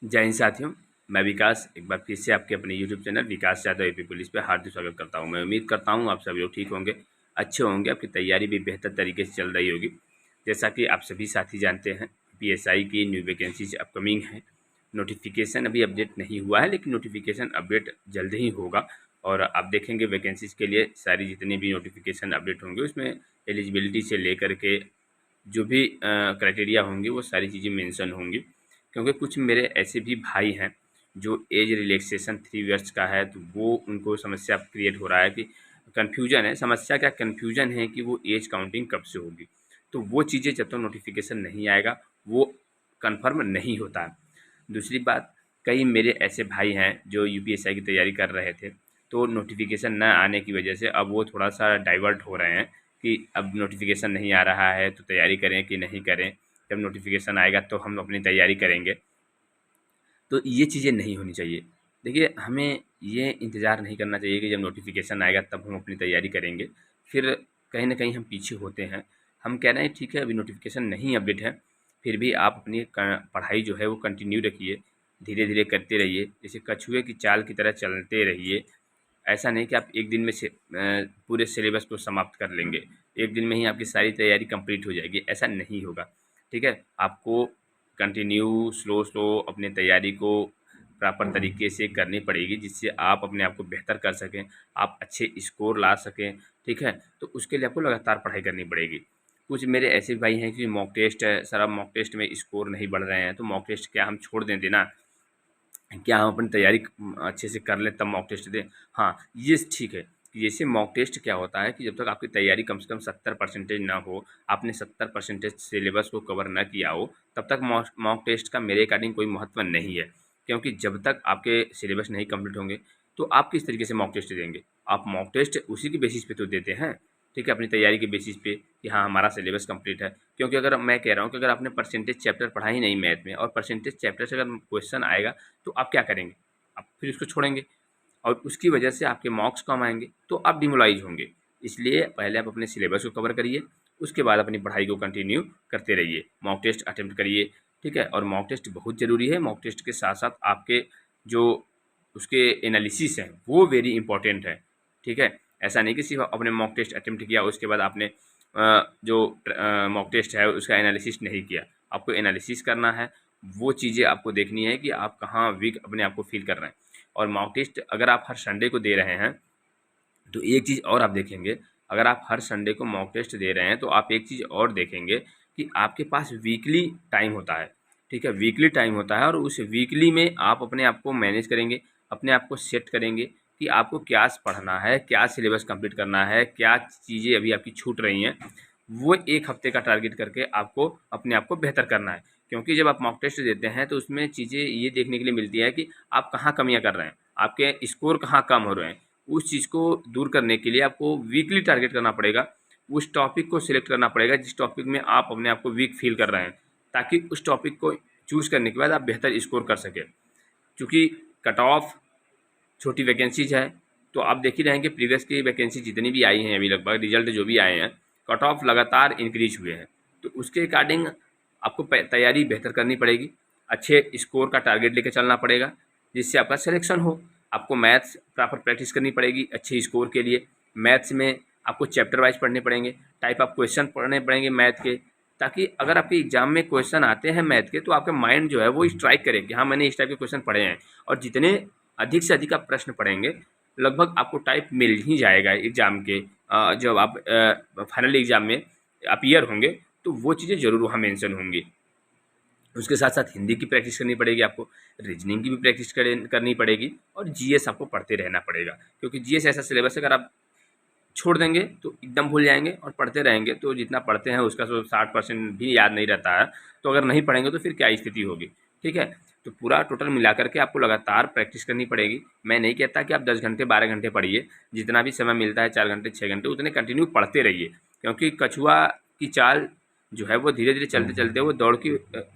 जय हिंद साथियों, मैं विकास एक बार फिर से आपके अपने यूट्यूब चैनल विकास यादव एपी पुलिस पे हार्दिक स्वागत करता हूं। मैं उम्मीद करता हूं आप सभी लोग ठीक होंगे, अच्छे होंगे, आपकी तैयारी भी बेहतर तरीके से चल रही होगी। जैसा कि आप सभी साथी जानते हैं, पीएसआई की न्यू वैकेंसीज अपकमिंग है। नोटिफिकेशन अभी अपडेट नहीं हुआ है, लेकिन नोटिफिकेशन अपडेट जल्द ही होगा। और आप देखेंगे वैकेंसीज के लिए सारी जितनी भी नोटिफिकेशन अपडेट होंगे उसमें एलिजिबिलिटी से लेकर के जो भी क्राइटेरिया होंगे वो सारी चीज़ें मेंशन होंगी। क्योंकि कुछ मेरे ऐसे भी भाई हैं जो एज रिलैक्सेशन 3 ईयर्स का है, तो वो उनको समस्या क्रिएट हो रहा है कि कन्फ्यूजन है। समस्या क्या, कन्फ्यूजन है कि वो एज काउंटिंग कब से होगी। तो वो चीज़ें जब तक नोटिफिकेशन नहीं आएगा वो कन्फर्म नहीं होता है। दूसरी बात, कई मेरे ऐसे भाई हैं जो यूपीएससी की तैयारी कर रहे थे, तो नोटिफिकेशन न आने की वजह से अब वो थोड़ा सा डाइवर्ट हो रहे हैं कि अब नोटिफिकेशन नहीं आ रहा है तो तैयारी करें कि नहीं करें, जब नोटिफिकेशन आएगा तो हम अपनी तैयारी करेंगे। तो ये चीज़ें नहीं होनी चाहिए। देखिए, हमें ये इंतज़ार नहीं करना चाहिए कि जब नोटिफिकेशन आएगा तब हम अपनी तैयारी करेंगे, फिर कहीं न कहीं हम पीछे होते हैं। हम कह रहे हैं ठीक है, अभी नोटिफिकेशन नहीं अपडेट है, फिर भी आप अपनी पढ़ाई जो है वो कंटिन्यू रखिए, धीरे-धीरे करते रहिए, जैसे कछुए की चाल की तरह चलते रहिए। ऐसा नहीं कि आप एक दिन में से पूरे सिलेबस को समाप्त कर लेंगे, एक दिन में ही आपकी सारी तैयारी कंप्लीट हो जाएगी, ऐसा नहीं होगा। ठीक है? आपको कंटिन्यू स्लो अपनी तैयारी को प्रॉपर तरीके से करनी पड़ेगी, जिससे आप अपने आप को बेहतर कर सकें, आप अच्छे स्कोर ला सकें। ठीक है? तो उसके लिए आपको लगातार पढ़ाई करनी पड़ेगी। कुछ मेरे ऐसे भाई हैं कि मॉक टेस्ट है, सर अब मॉक टेस्ट में स्कोर नहीं बढ़ रहे हैं, तो मॉक टेस्ट क्या हम छोड़ दें देना? क्या हम अपनी तैयारी अच्छे से कर लें तब मॉक टेस्ट दें? हाँ, ये ठीक है कि जैसे मॉक टेस्ट क्या होता है कि जब तक आपकी तैयारी कम से कम 70% ना हो, आपने 70% सिलेबस को कवर ना किया हो, तब तक मॉक टेस्ट का मेरे अकॉर्डिंग कोई महत्व नहीं है। क्योंकि जब तक आपके सिलेबस नहीं कंप्लीट होंगे, तो आप किस तरीके से मॉक टेस्ट देंगे? आप मॉक टेस्ट उसी की बेसिस पे तो देते हैं, ठीक है? अपनी तैयारी के बेसिस पे कि हाँ, हमारा सिलेबस कंप्लीट है। क्योंकि अगर मैं कह रहा हूँ कि अगर आपने परसेंटेज चैप्टर पढ़ा ही नहीं मैथ में और परसेंटेज चैप्टर से अगर क्वेश्चन आएगा तो आप क्या करेंगे? आप फिर उसको छोड़ेंगे और उसकी वजह से आपके मार्क्स कम आएँगे, तो आप डिमोरलाइज़ होंगे। इसलिए पहले आप अपने सिलेबस को कवर करिए, उसके बाद अपनी पढ़ाई को कंटिन्यू करते रहिए। मॉक टेस्ट अटेम्प्ट करिए, ठीक है? और मॉक टेस्ट बहुत ज़रूरी है। मॉक टेस्ट के साथ-साथ आपके जो उसके एनालिसिस हैं, वो वेरी इंपॉर्टेंट है, ठीक है? ऐसा नहीं कि सिर्फ आपने मॉक टेस्ट अटेम्प्ट किया, उसके बाद आपने जो मॉक टेस्ट है उसका एनालिसिस नहीं किया। आपको एनालिसिस करना है, वो चीज़ें आपको देखनी है कि आप कहाँ वीक अपने आप को फ़ील कर रहे हैं। और मॉक टेस्ट अगर आप हर संडे को दे रहे हैं, तो एक चीज़ और आप देखेंगे, अगर आप हर संडे को मॉक टेस्ट दे रहे हैं, तो आप एक चीज़ और देखेंगे कि आपके पास वीकली टाइम होता है, ठीक है? वीकली टाइम होता है और उस वीकली में आप अपने आप को मैनेज करेंगे, अपने आप को सेट करेंगे कि आपको क्या पढ़ना है, क्या सिलेबस कंप्लीट करना है, क्या चीज़ें अभी आपकी छूट रही हैं। वो 1 हफ़्ते का टारगेट करके आपको अपने आप को बेहतर करना है। क्योंकि जब आप मॉक टेस्ट देते हैं, तो उसमें चीज़ें ये देखने के लिए मिलती है कि आप कहाँ कमियाँ कर रहे हैं, आपके स्कोर कहाँ कम हो रहे हैं। उस चीज़ को दूर करने के लिए आपको वीकली टारगेट करना पड़ेगा। उस टॉपिक को सिलेक्ट करना पड़ेगा जिस टॉपिक में आप अपने आप को वीक फ़ील कर रहे हैं, ताकि उस टॉपिक को चूज़ करने के बाद आप बेहतर स्कोर कर सकें। चूँकि कट ऑफ छोटी वैकेंसीज़ है, तो आप देख ही रहे हैं कि प्रीवियस की वैकेंसी जितनी भी आई हैं अभी, लगभग रिजल्ट जो भी आए हैं, कट ऑफ लगातार इंक्रीज़ हुए हैं। तो उसके अकॉर्डिंग आपको तैयारी बेहतर करनी पड़ेगी, अच्छे स्कोर का टारगेट लेके चलना पड़ेगा, जिससे आपका सिलेक्शन हो। आपको मैथ्स प्रॉपर प्रैक्टिस करनी पड़ेगी अच्छे स्कोर के लिए। मैथ्स में आपको चैप्टर वाइज पढ़ने पड़ेंगे, टाइप ऑफ क्वेश्चन पढ़ने पड़ेंगे मैथ के, ताकि अगर आपके एग्जाम में क्वेश्चन आते हैं मैथ के, तो आपका माइंड जो है वो स्ट्राइक करे कि हाँ, मैंने इस टाइप के क्वेश्चन पढ़े हैं। और जितने अधिक से अधिक आप प्रश्न पढ़ेंगे, लगभग आपको टाइप मिल ही जाएगा एग्ज़ाम के जब आप फाइनल एग्ज़ाम में अपीयर होंगे, तो वो चीज़ें ज़रूर वहाँ मेंशन होंगी। उसके साथ-साथ हिंदी की प्रैक्टिस करनी पड़ेगी आपको, रीजनिंग की भी प्रैक्टिस करनी पड़ेगी और जीएस आपको पढ़ते रहना पड़ेगा। क्योंकि जीएस ऐसा सिलेबस है, अगर आप छोड़ देंगे तो एकदम भूल जाएँगे और पढ़ते रहेंगे तो जितना पढ़ते हैं उसका तो 60% भी याद नहीं रहता है। तो अगर नहीं पढ़ेंगे तो फिर क्या स्थिति होगी, ठीक है? तो पूरा टोटल मिला कर के आपको लगातार प्रैक्टिस करनी पड़ेगी। मैं नहीं कहता कि आप 10 घंटे 12 घंटे पढ़िए, जितना भी समय मिलता है 4 घंटे 6 घंटे उतने कंटिन्यू पढ़ते रहिए। क्योंकि कछुआ की चाल जो है वो धीरे-धीरे चलते-चलते वो दौड़ की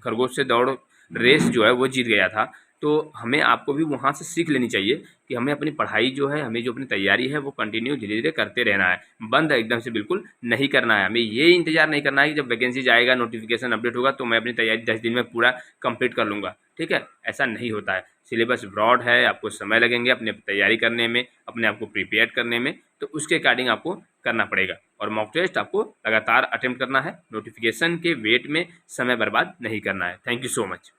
खरगोश से दौड़ रेस जो है वो जीत गया था। तो हमें आपको भी वहाँ से सीख लेनी चाहिए कि हमें अपनी पढ़ाई जो है, हमें जो अपनी तैयारी है वो कंटिन्यू धीरे-धीरे करते रहना है। बंद एकदम से बिल्कुल नहीं करना है। हमें ये इंतज़ार नहीं करना है कि जब वैकेंसी आएगा, नोटिफ़िकेशन अपडेट होगा तो मैं अपनी तैयारी 10 दिन में पूरा कंप्लीट कर लूँगा, ठीक है? ऐसा नहीं होता है। सिलेबस ब्रॉड है, आपको समय लगेंगे अपनी तैयारी करने में, अपने आप को प्रिपेयर करने में, तो उसके अकॉर्डिंग आपको करना पड़ेगा। और मॉक टेस्ट आपको लगातार अटेम्प्ट करना है, नोटिफ़िकेशन के वेट में समय बर्बाद नहीं करना है। Thank you so much.